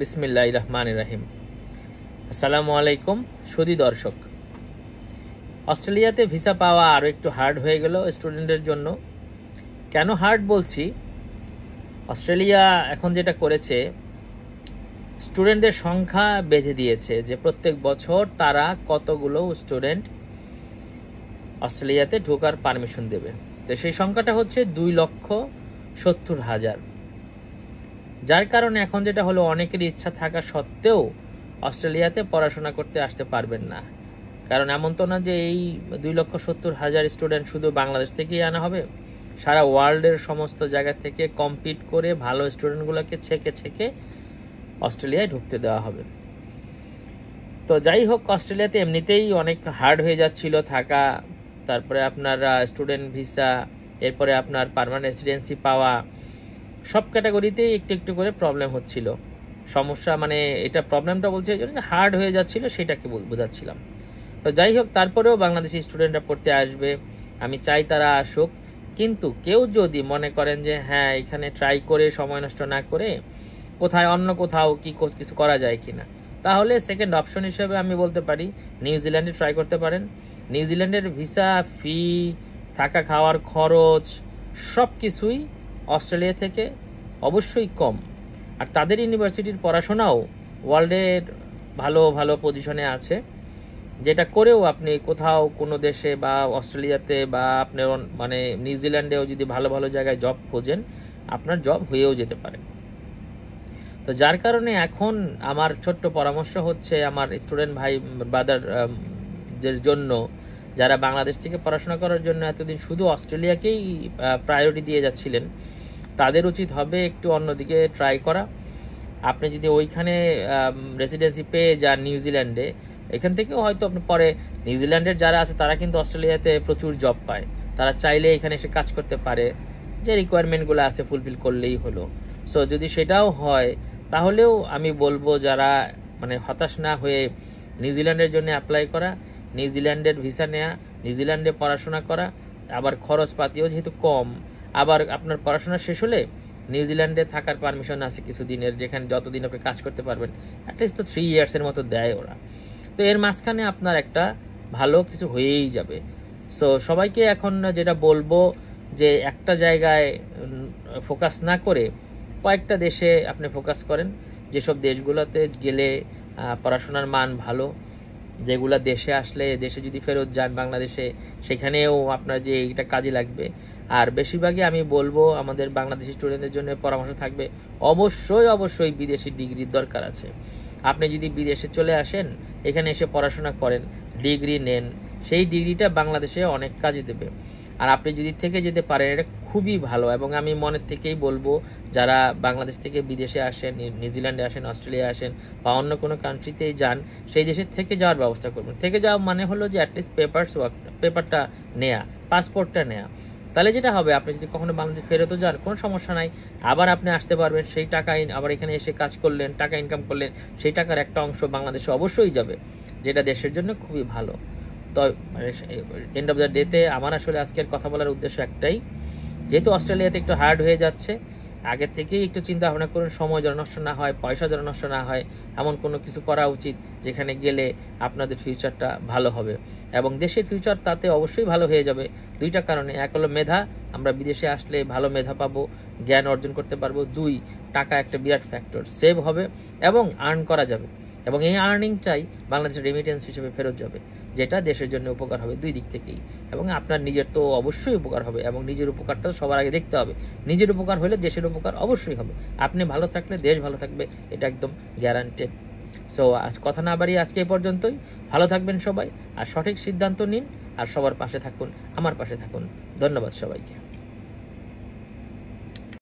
বিসমিল্লাহির রহমানির রহিম। আসসালামু আলাইকুম সুধী দর্শক। অস্ট্রেলিয়াতে ভিসা পাওয়া আরও একটু হার্ড হয়ে গেল স্টুডেন্টের জন্য। কেন হার্ড বলছি, অস্ট্রেলিয়া এখন যেটা করেছে, স্টুডেন্টদের সংখ্যা বেঁধে দিয়েছে যে প্রত্যেক বছর তারা কতগুলো স্টুডেন্ট অস্ট্রেলিয়াতে ঢোকার পারমিশন দেবে। তো সেই সংখ্যাটা হচ্ছে 2,70,000। যার কারণে এখন যেটা হলো, অনেকেরই ইচ্ছা থাকা সত্ত্বেও অস্ট্রেলিয়াতে পড়াশোনা করতে আসতে পারবেন না। কারণ এমন তো না যে এই 2,70,000 স্টুডেন্ট শুধু বাংলাদেশ থেকেই আনা হবে, সারা ওয়ার্ল্ডের সমস্ত জায়গা থেকে কম্পিট করে ভালো স্টুডেন্টগুলোকে ছেকে অস্ট্রেলিয়ায় ঢুকতে দেওয়া হবে। তো যাই হোক, অস্ট্রেলিয়াতে এমনিতেই অনেক হার্ড হয়ে যাচ্ছিল থাকা, তারপরে আপনার স্টুডেন্ট ভিসা, এরপরে আপনার পার্মানেন্ট রেসিডেন্সি পাওয়া, সব ক্যাটাগরিতেই একটু একটু করে প্রবলেম হচ্ছিল। সমস্যা মানে এটা প্রবলেমটা বলছে এই জন্য যে হার্ড হয়ে যাচ্ছিল, সেটাকে বোঝাচ্ছিলাম। তো যাই হোক, তারপরেও বাংলাদেশি স্টুডেন্টরা পড়তে আসবে, আমি চাই তারা আসুক। কিন্তু কেউ যদি মনে করেন যে হ্যাঁ এখানে ট্রাই করে সময় নষ্ট না করে অন্য কোথাও কিছু করা যায় কিনা, তাহলে সেকেন্ড অপশন হিসেবে আমি বলতে পারি নিউজিল্যান্ডে ট্রাই করতে পারেন। নিউজিল্যান্ডের ভিসা ফি, থাকা খাওয়ার খরচ সব কিছুই অস্ট্রেলিয়া থেকে অবশ্যই কম। আর তাদের ইউনিভার্সিটির পড়াশোনাও ওয়ার্ল্ডের ভালো ভালো পজিশনে আছে, যেটা করেও আপনি কোথাও কোনো দেশে বা অস্ট্রেলিয়াতে বা আপনার মানে নিউজিল্যান্ডেও যদি ভালো ভালো জায়গায় জব খোঁজেন, আপনার জব হয়েও যেতে পারে। তো যার কারণে এখন আমার ছোট্ট পরামর্শ হচ্ছে আমার স্টুডেন্ট ভাই ব্রাদারদের জন্য, যারা বাংলাদেশ থেকে পড়াশোনা করার জন্য এতদিন শুধু অস্ট্রেলিয়াকেই প্রায়োরিটি দিয়ে যাচ্ছিলেন, তাদের উচিত হবে একটু অন্যদিকে ট্রাই করা। আপনি যদি ওইখানে রেসিডেন্সি পেয়ে যান নিউজিল্যান্ডে, এখান থেকেও হয়তো আপনি পরে নিউজিল্যান্ডের যারা আছে তারা কিন্তু অস্ট্রেলিয়াতে প্রচুর জব পায়, তারা চাইলে এখানে এসে কাজ করতে পারে, যে রিকোয়ারমেন্টগুলো আছে ফুলফিল করলেই হলো। সো যদি সেটাও হয়, তাহলেও আমি বলবো যারা মানে হতাশ না হয়ে নিউজিল্যান্ডের জন্য অ্যাপ্লাই করা, নিউজিল্যান্ডের ভিসা নেওয়া, নিউজিল্যান্ডে পড়াশোনা করা, আবার খরচপাতিও যেহেতু কম, আবার আপনার পড়াশোনা শেষ হলে নিউজিল্যান্ডে থাকার পারমিশন আছে কিছুদিনের, যেখানে যতদিন আপনি কাজ করতে পারবেন, অ্যাটলিস্ট তো 3 ইয়ার্সের মতো দেয় ওরা। তো এর মাঝখানে আপনার একটা ভালো কিছু হয়েই যাবে। সো সবাইকে এখন যেটা বলবো যে একটা জায়গায় ফোকাস না করে কয়েকটা দেশে আপনি ফোকাস করেন, যেসব দেশগুলোতে গেলে পড়াশোনার মান ভালো, যেগুলা দেশে আসলে দেশে যদি ফেরত যান বাংলাদেশে, সেখানেও আপনার যে এটা কাজে লাগবে। আর বেশিরভাগই আমি বলবো আমাদের বাংলাদেশি স্টুডেন্টদের জন্য পরামর্শ থাকবে, অবশ্যই বিদেশি ডিগ্রির দরকার আছে। আপনি যদি বিদেশে চলে আসেন, এখানে এসে পড়াশোনা করেন, ডিগ্রি নেন, সেই ডিগ্রিটা বাংলাদেশে অনেক কাজে দেবে। আর আপনি যদি থেকে যেতে পারেন, এটা খুবই ভালো। এবং আমি মনের থেকেই বলবো, যারা বাংলাদেশ থেকে বিদেশে আসেন, নিউজিল্যান্ডে আসেন, অস্ট্রেলিয়া আসেন বা অন্য কোনো কান্ট্রিতেই যান, সেই দেশে থেকে যাওয়ার ব্যবস্থা করবেন। থেকে যাওয়া মানে হলো যে অ্যাটলিস্ট পেপারটা নেয়া, পাসপোর্টটা নেয়া। তাহলে যেটা হবে, আপনি যদি কখনো বাংলাদেশে ফেরতও যান, কোনো সমস্যা নাই, আবার আপনি আসতে পারবেন। সেই টাকা আবার এখানে এসে কাজ করলেন, টাকা ইনকাম করলেন, সেই টাকার একটা অংশ বাংলাদেশে অবশ্যই যাবে, যেটা দেশের জন্য খুবই ভালো। তো মানে এন্ড অফ দ্য ডেতে আমার আসলে আজকের কথা বলার উদ্দেশ্য একটাই, যেহেতু অস্ট্রেলিয়াতে একটু হার্ড হয়ে যাচ্ছে, আগে থেকেই একটু চিন্তা ভাবনা করুন, সময় যেন নষ্ট না হয়, পয়সা যেন নষ্ট না হয়, এমন কোনো কিছু করা উচিত যেখানে গেলে আপনাদের ফিউচারটা ভালো হবে এবং দেশের ফিউচার তাতে অবশ্যই ভালো হয়ে যাবে। দুইটা কারণে, এক হলো মেধা, আমরা বিদেশে আসলে ভালো মেধা পাবো, জ্ঞান অর্জন করতে পারবো। 2, টাকা একটা বিরাট ফ্যাক্টর, সেভ হবে এবং আর্ন করা যাবে, এবং এই আর্নিংটাই বাংলাদেশের রেমিটেন্স হিসেবে ফেরত যাবে, যেটা দেশের জন্য উপকার হবে দুই দিক থেকেই। এবং আপনার নিজের তো অবশ্যই উপকার হবে, এবং নিজের উপকারটা সবার আগে দেখতে হবে। নিজের উপকার হলে দেশের উপকার অবশ্যই হবে। আপনি ভালো থাকলে দেশ ভালো থাকবে, এটা একদম গ্যারান্টেড। সো আজ কথা না বাড়িয়ে আজকে এই পর্যন্তই। ভালো থাকবেন সবাই, আর সঠিক সিদ্ধান্ত নিন, আর সবার পাশে থাকুন, আমার পাশে থাকুন। ধন্যবাদ সবাইকে।